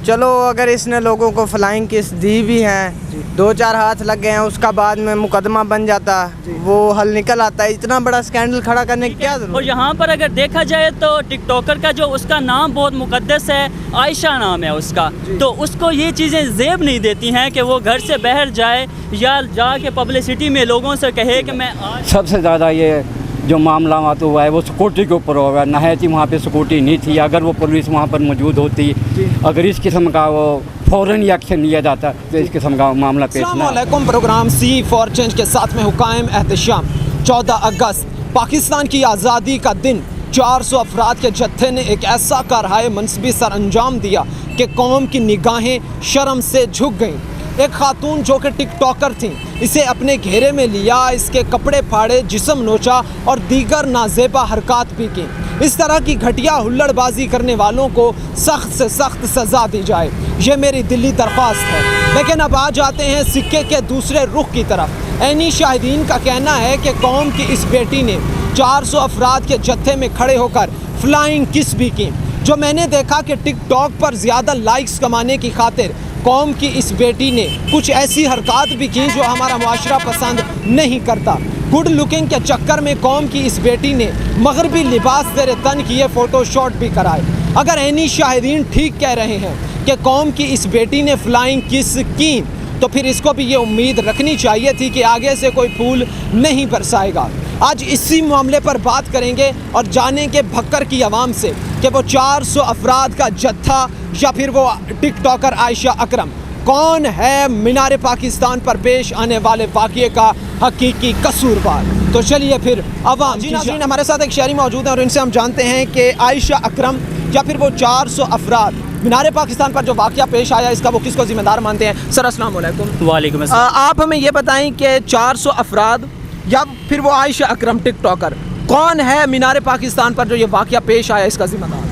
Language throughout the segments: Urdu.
چلو اگر اس نے لوگوں کو فلائنگ کس دی بھی ہیں, 2-4 ہاتھ لگ گئے ہیں, اس کا بعد میں مقدمہ بن جاتا, وہ حل نکل آتا ہے. اتنا بڑا اسکینڈل کھڑا کرنے کی کیا ضرورت؟ اور یہاں پر اگر دیکھا جائے تو ٹک ٹاکر کا جو اس کا نام بہت مقدس ہے, عائشہ نام ہے اس کا, تو اس کو یہ چیزیں زیب نہیں دیتی ہیں کہ وہ گھر سے باہر جائے یا جا کے پبلسٹی میں لوگوں سے کہے کہ میں سب سے زیادہ یہ جو معاملات ہوا ہے وہ سکیورٹی کے اوپر ہوگا. نہایت ہی وہاں پہ سکیورٹی نہیں تھی. اگر وہ پولیس وہاں پر موجود ہوتی, اگر اس قسم کا وہ فوراً ایکشن لیا جاتا تو اس قسم کا معاملہ پیش نہ. السلام علیکم. پروگرام سی فار چینج کے ساتھ میں قائم احتشام. 14 اگست پاکستان کی آزادی کا دن, 400 افراد کے جتھے نے ایک ایسا کارہائے منصبی سر انجام دیا کہ قوم کی نگاہیں شرم سے جھک گئیں. ایک خاتون جو کہ ٹک ٹاکر تھیں, اسے اپنے گھیرے میں لیا, اس کے کپڑے پھاڑے, جسم نوچا اور دیگر نازیبا حرکات بھی کی. اس طرح کی گھٹیا ہلڑ بازی کرنے والوں کو سخت سے سخت سزا دی جائے, یہ میری دلی درخواست ہے. لیکن اب آ جاتے ہیں سکے کے دوسرے رخ کی طرف. عینی شاہدین کا کہنا ہے کہ قوم کی اس بیٹی نے 400 افراد کے جتھے میں کھڑے ہو کر فلائنگ کس بھی کی. جو میں نے دیکھا کہ ٹک ٹاک پر زیادہ لائکس کمانے کی خاطر قوم کی اس بیٹی نے کچھ ایسی حرکات بھی کی جو ہمارا معاشرہ پسند نہیں کرتا. گڈ لکنگ کے چکر میں قوم کی اس بیٹی نے مغربی لباس زیر تن کیے فوٹو شاٹ بھی کرائے. اگر عینی شاہدین ٹھیک کہہ رہے ہیں کہ قوم کی اس بیٹی نے فلائنگ کس کی, تو پھر اس کو بھی یہ امید رکھنی چاہیے تھی کہ آگے سے کوئی پھول نہیں برسائے گا. آج اسی معاملے پر بات کریں گے اور جانیں گے بھکر کی عوام سے کہ وہ 400 افراد کا جتھا یا پھر وہ ٹک ٹاکر عائشہ اکرم کون ہے مینار پاکستان پر پیش آنے والے واقعے کا حقیقی قصوروار. تو چلیے پھر عوام. جی ناظرین, ہمارے ساتھ ایک شہری موجود ہیں اور ان سے ہم جانتے ہیں کہ عائشہ اکرم یا پھر وہ 400 افراد مینار پاکستان پر جو واقعہ پیش آیا, اس کا وہ کس کو ذمہ دار مانتے ہیں. سر السلام علیکم. وعلیکم السلام. آپ ہمیں یہ بتائیں کہ 400 افراد یا پھر وہ عائشہ اکرم ٹک ٹاکر کون ہے مینار پاکستان پر جو یہ واقعہ پیش آیا, اس کا ذمہ دار؟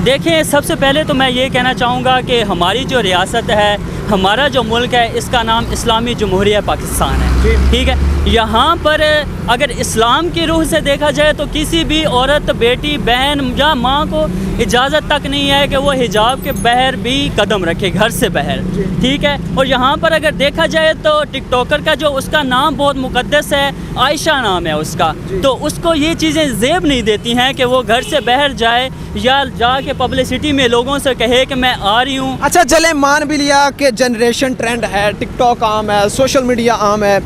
دیکھیں, سب سے پہلے تو میں یہ کہنا چاہوں گا کہ ہماری جو ریاست ہے, ہمارا جو ملک ہے, اس کا نام اسلامی جمہوریہ پاکستان ہے. ٹھیک ہے, یہاں پر اگر اسلام کی روح سے دیکھا جائے تو کسی بھی عورت, بیٹی, بہن یا ماں کو اجازت تک نہیں ہے کہ وہ حجاب کے بغیر بھی قدم رکھے گھر سے باہر. ٹھیک ہے, اور یہاں پر اگر دیکھا جائے تو ٹک ٹاکر کا جو اس کا نام بہت مقدس ہے, عائشہ نام ہے اس کا, تو اس کو یہ چیزیں زیب نہیں دیتی ہیں کہ وہ گھر سے باہر جائے یا جا کے پبلسٹی میں لوگوں سے کہے کہ میں آ رہی ہوں. اچھا چلیں, مان بھی لیا کہ جنریشن ٹرینڈ ہے, ٹک ٹاک عام ہے, سوشل میڈیا عام ہے.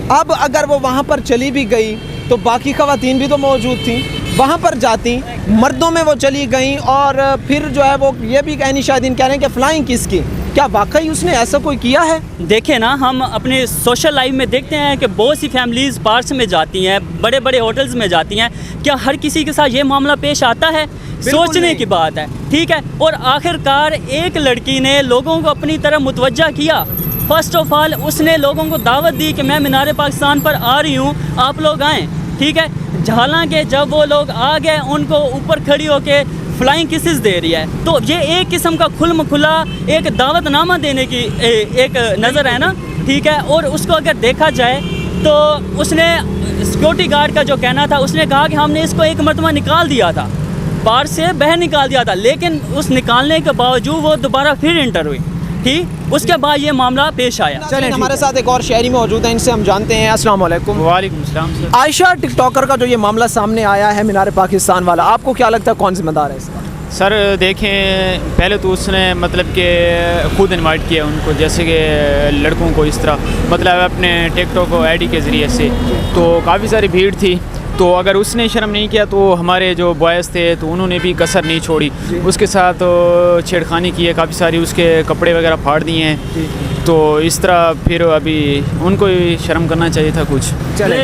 اب اگر وہ وہاں پر چلی بھی گئی تو باقی خواتین بھی تو موجود تھیں, وہاں پر جاتی, مردوں میں وہ چلی گئیں, اور پھر جو ہے وہ یہ بھی عینی شاہدین کہہ رہے ہیں کہ فلائنگ کس کی. کیا واقعی اس نے ایسا کوئی کیا ہے؟ دیکھیں نا, ہم اپنے سوشل لائف میں دیکھتے ہیں کہ بہت سی فیملیز پارکس میں جاتی ہیں, بڑے بڑے ہوٹلز میں جاتی ہیں. کیا ہر کسی کے ساتھ یہ معاملہ پیش آتا ہے؟ سوچنے کی بات ہے. ٹھیک ہے, اور آخر کار ایک لڑکی نے لوگوں کو اپنی طرف متوجہ کیا. فرسٹ آف آل اس نے لوگوں کو دعوت دی کہ میں مینار پاکستان پر آ رہی ہوں, آپ لوگ آئیں. ٹھیک ہے, حالانکہ جب وہ لوگ آ گئے, ان کو اوپر کھڑی ہو کے فلائنگ کسز دے رہی ہے, تو یہ ایک قسم کا کھلا ایک دعوت نامہ دینے کی ایک نظر ہے نا. ٹھیک ہے, اور اس کو اگر دیکھا جائے تو اس نے سیکورٹی گارڈ کا جو کہنا تھا, اس نے کہا کہ ہم نے اس کو ایک مرتبہ نکال دیا تھا, پار سے باہر نکال دیا تھا, لیکن اس نکالنے کے باوجود وہ دوبارہ پھر انٹر ہوئی. ٹھیک, اس کے بعد یہ معاملہ پیش آیا. چلیں, ہمارے ساتھ ایک اور شہری موجود ہیں, ان سے ہم جانتے ہیں. السلام علیکم. وعلیکم السلام. عائشہ ٹک ٹاکر کا جو یہ معاملہ سامنے آیا ہے مینار پاکستان والا, آپ کو کیا لگتا ہے کون ذمہ دار ہے اس کا؟ سر دیکھیں, پہلے تو اس نے مطلب کہ خود انوائٹ کیا ان کو, جیسے کہ لڑکوں کو اس طرح مطلب اپنے ٹک ٹاک آئی ڈی کے ذریعے سے, تو کافی ساری بھیڑ تھی. تو اگر اس نے شرم نہیں کیا تو ہمارے جو بوائز تھے تو انہوں نے بھی کسر نہیں چھوڑی, اس کے ساتھ چھیڑخانی کی ہے, کافی ساری اس کے کپڑے وغیرہ پھاڑ دیے ہیں. تو اس طرح پھر ابھی ان کو شرم کرنا چاہیے تھا کچھ.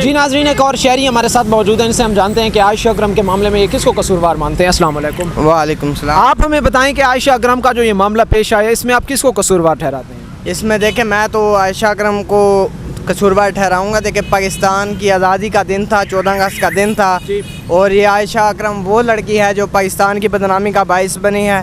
جی ناظرین, ایک اور شہری ہمارے ساتھ موجود ہیں, ان سے ہم جانتے ہیں کہ عائشہ اکرم کے معاملے میں یہ کس کو قصوروار مانتے ہیں. السلام علیکم. وعلیکم السلام. آپ ہمیں بتائیں کہ عائشہ اکرم کا جو یہ معاملہ پیش آیا, اس میں آپ کس کو قصوروار ٹھہراتے ہیں؟ اس میں دیکھیں, میں تو عائشہ اکرم کو قصوروار ٹھہراؤں گا. دیکھیں, پاکستان کی آزادی کا دن تھا, 14 اگست کا دن تھا, اور یہ عائشہ اکرم وہ لڑکی ہے جو پاکستان کی بدنامی کا باعث بنی ہے.